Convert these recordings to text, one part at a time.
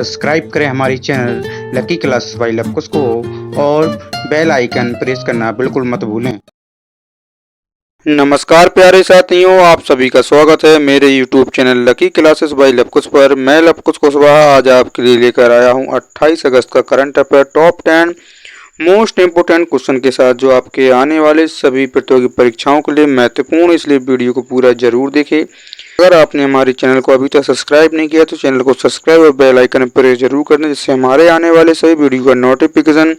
Subscribe करें हमारी channel lucky classes bye Lavkush को और बेल आइकन प्रेस करना बिल्कुल मत भूलें। नमस्कार प्यारे साथियों, आप सभी का स्वागत है मेरे YouTube channel lucky classes bye Lavkush पर। मैं लवकुश कुशवाहा आज आपके लिए लेकर आया हूं 28 अगस्त का current affair top 10 most important question के साथ, जो आपके आने वाले सभी प्रतियोगी परीक्षाओं के लिए महत्वपूर्ण, इसलिए वीडियो को पूरा जरूर देखें। अगर आपने हमारे चैनल को अभी तक सब्सक्राइब नहीं किया तो चैनल को सब्सक्राइब और बेल आइकन प्रेस जरूर कर दें, जिससे हमारे आने वाले सभी वीडियो का नोटिफिकेशन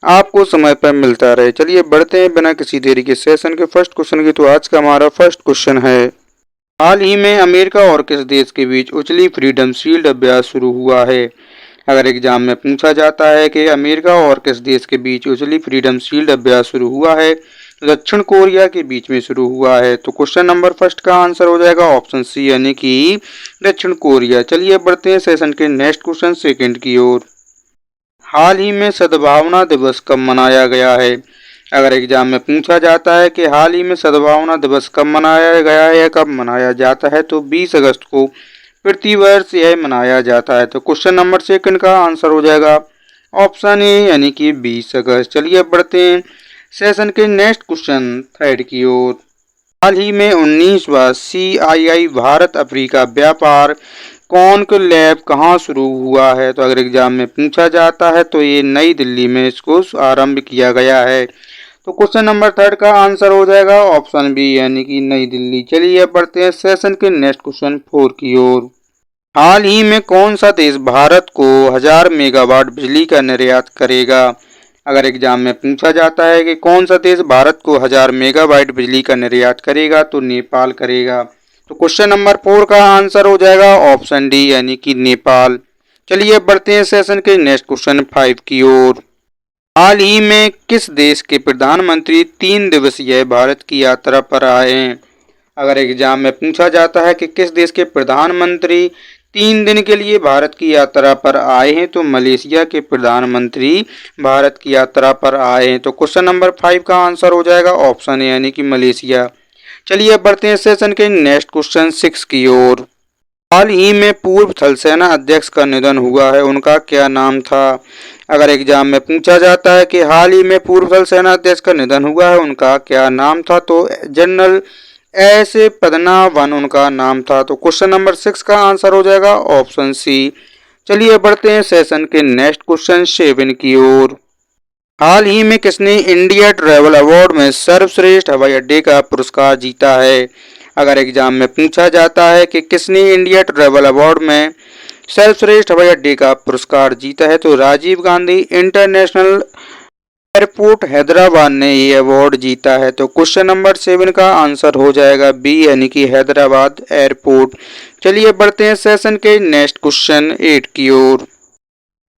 आपको समय पर मिलता रहे। चलिए बढ़ते हैं बिना किसी देरी के सेशन के फर्स्ट क्वेश्चन की। तो आज का हमारा फर्स्ट क्वेश्चन है, हाल ही में अमेरिका और किस देश के बीच उछली फ्रीडम शील्ड अभ्यास शुरू हुआ है। अगर एग्जाम में पूछा जाता है कि अमेरिका और किस देश के बीच उछली फ्रीडम शील्ड अभ्यास शुरू हुआ है, दक्षिण कोरिया के बीच में शुरू हुआ है। तो क्वेश्चन नंबर फर्स्ट का आंसर हो जाएगा ऑप्शन सी, यानी कि दक्षिण कोरिया। चलिए बढ़ते हैं सेशन के नेक्स्ट क्वेश्चन सेकंड की ओर। हाल ही में सद्भावना दिवस कब मनाया गया है। अगर एग्जाम में पूछा जाता है कि हाल ही में सद्भावना दिवस कब मनाया गया है या कब मनाया जाता है, तो 20 अगस्त को प्रतिवर्ष यह मनाया जाता है। तो क्वेश्चन नंबर सेकंड का आंसर हो जाएगा ऑप्शन ए, यानी कि 20 अगस्त। चलिए बढ़ते हैं सेशन के नेक्स्ट क्वेश्चन थर्ड की ओर। हाल ही में 19वां CII भारत अफ्रीका व्यापार कॉन्क्लेव कहाँ शुरू हुआ है। तो अगर एग्जाम में पूछा जाता है तो ये नई दिल्ली में इसको आरंभ किया गया है। तो क्वेश्चन नंबर थर्ड का आंसर हो जाएगा ऑप्शन बी, यानी कि नई दिल्ली। चलिए अब बढ़ते हैं सेशन के नेक्स्ट क्वेश्चन 4 की ओर। हाल ही में कौन सा देश भारत को 1000 मेगावाट बिजली का निर्यात करेगा। अगर एग्जाम में पूछा जाता है कि कौन सा देश भारत को 1000 मेगावाट बिजली का निर्यात करेगा, तो नेपाल करेगा। तो क्वेश्चन नंबर 4 का आंसर हो जाएगा ऑप्शन डी, यानी कि नेपाल। चलिए बढ़ते हैं सेशन के नेक्स्ट क्वेश्चन 5 की ओर। हाल ही में किस देश के प्रधानमंत्री 3 दिवसीय भारत की यात्रा पर आए हैं। अगर एग्जाम में पूछा जाता है कि किस देश के प्रधानमंत्री 3 दिन के लिए भारत की यात्रा पर आए हैं, तो मलेशिया के प्रधानमंत्री भारत की यात्रा पर आए हैं। तो क्वेश्चन नंबर 5 का आंसर हो जाएगा ऑप्शन ए, यानी कि मलेशिया। चलिए बढ़ते हैं सेशन के नेक्स्ट क्वेश्चन 6 की ओर। हाल ही में पूर्व थल सेना अध्यक्ष का निधन हुआ है, उनका क्या नाम था। अगर एग्जाम में पूछा जाता है कि हाल ही में पूर्व थल सेना अध्यक्ष का निधन हुआ है, उनका क्या नाम था, तो जनरल एस पद्मनाभन उनका नाम था। तो क्वेश्चन नंबर 6 का आंसर हो जाएगा ऑप्शन सी। चलिए बढ़ते हैं सेशन के नेक्स्ट क्वेश्चन 7 की ओर। हाल ही में किसने इंडिया ट्रैवल अवार्ड में सर्वश्रेष्ठ हवाई अड्डे का पुरस्कार जीता है। अगर एग्जाम में पूछा जाता है कि किसने इंडिया ट्रैवल अवार्ड में सर्वश्रेष्ठ हवाई अड्डे का पुरस्कार जीता है, तो राजीव गांधी इंटरनेशनल एयरपोर्ट हैदराबाद ने ये अवार्ड जीता है। तो क्वेश्चन नंबर 7 का आंसर हो जाएगा बी, यानी कि हैदराबाद एयरपोर्ट। चलिए बढ़ते हैं सेशन के नेक्स्ट क्वेश्चन 8 की ओर।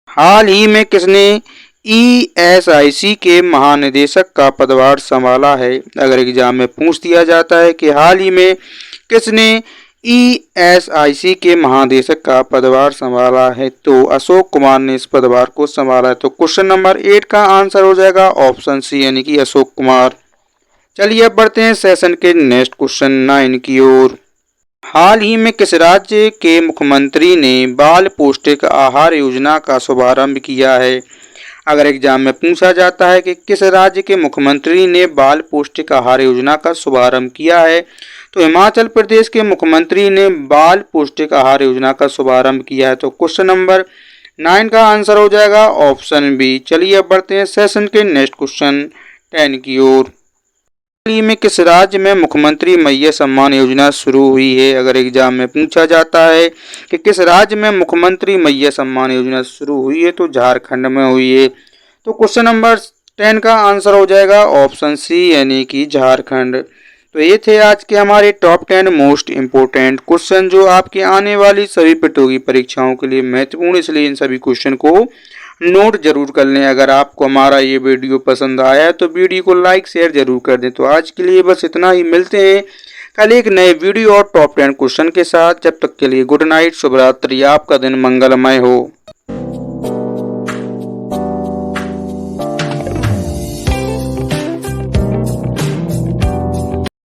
हाल ही में किसने ESIC के महानिदेशक का पदभार संभाला है। अगर एग्जाम में पूछ दिया जाता है कि हाल ही में किसने ESIC के महानिदेशक का पदभार संभाला है, तो अशोक कुमार ने इस पदभार को संभाला है। तो क्वेश्चन नंबर 8 का आंसर हो जाएगा ऑप्शन सी, यानी कि अशोक कुमार। चलिए अब बढ़ते हैं सेशन के नेक्स्ट क्वेश्चन 9 की ओर। हाल ही में किस राज्य के मुख्यमंत्री ने बाल पौष्टिक आहार योजना का शुभारंभ किया है। अगर एग्जाम में पूछा जाता है कि किस राज्य के मुख्यमंत्री ने बाल पौष्टिक आहार योजना का शुभारंभ किया है, तो हिमाचल प्रदेश के मुख्यमंत्री ने बाल पौष्टिक आहार योजना का शुभारंभ किया है। तो क्वेश्चन नंबर 9 का आंसर हो जाएगा ऑप्शन बी। चलिए अब बढ़ते हैं सेशन के नेक्स्ट क्वेश्चन 10 की ओर। हाल ही में किस राज्य में मुख्यमंत्री मैया सम्मान योजना शुरू हुई है। अगर एग्जाम में पूछा जाता है कि किस राज्य में मुख्यमंत्री मैया सम्मान योजना शुरू हुई है, तो झारखंड में हुई है। तो क्वेश्चन नंबर 10 का आंसर हो जाएगा ऑप्शन सी, यानी कि झारखंड। तो ये थे आज के हमारे टॉप 10 मोस्ट इम्पोर्टेंट क्वेश्चन, जो आपके आने वाली सभी प्रतियोगी परीक्षाओं के लिए महत्वपूर्ण, इसलिए इन सभी क्वेश्चन को नोट जरूर कर लें। अगर आपको हमारा ये वीडियो पसंद आया है तो वीडियो को लाइक शेयर जरूर कर दें। तो आज के लिए बस इतना ही, मिलते हैं कल एक नए वीडियो और टॉप 10 क्वेश्चन के साथ। जब तक के लिए गुड नाइट, शुभ रात्रि, आपका दिन मंगलमय हो।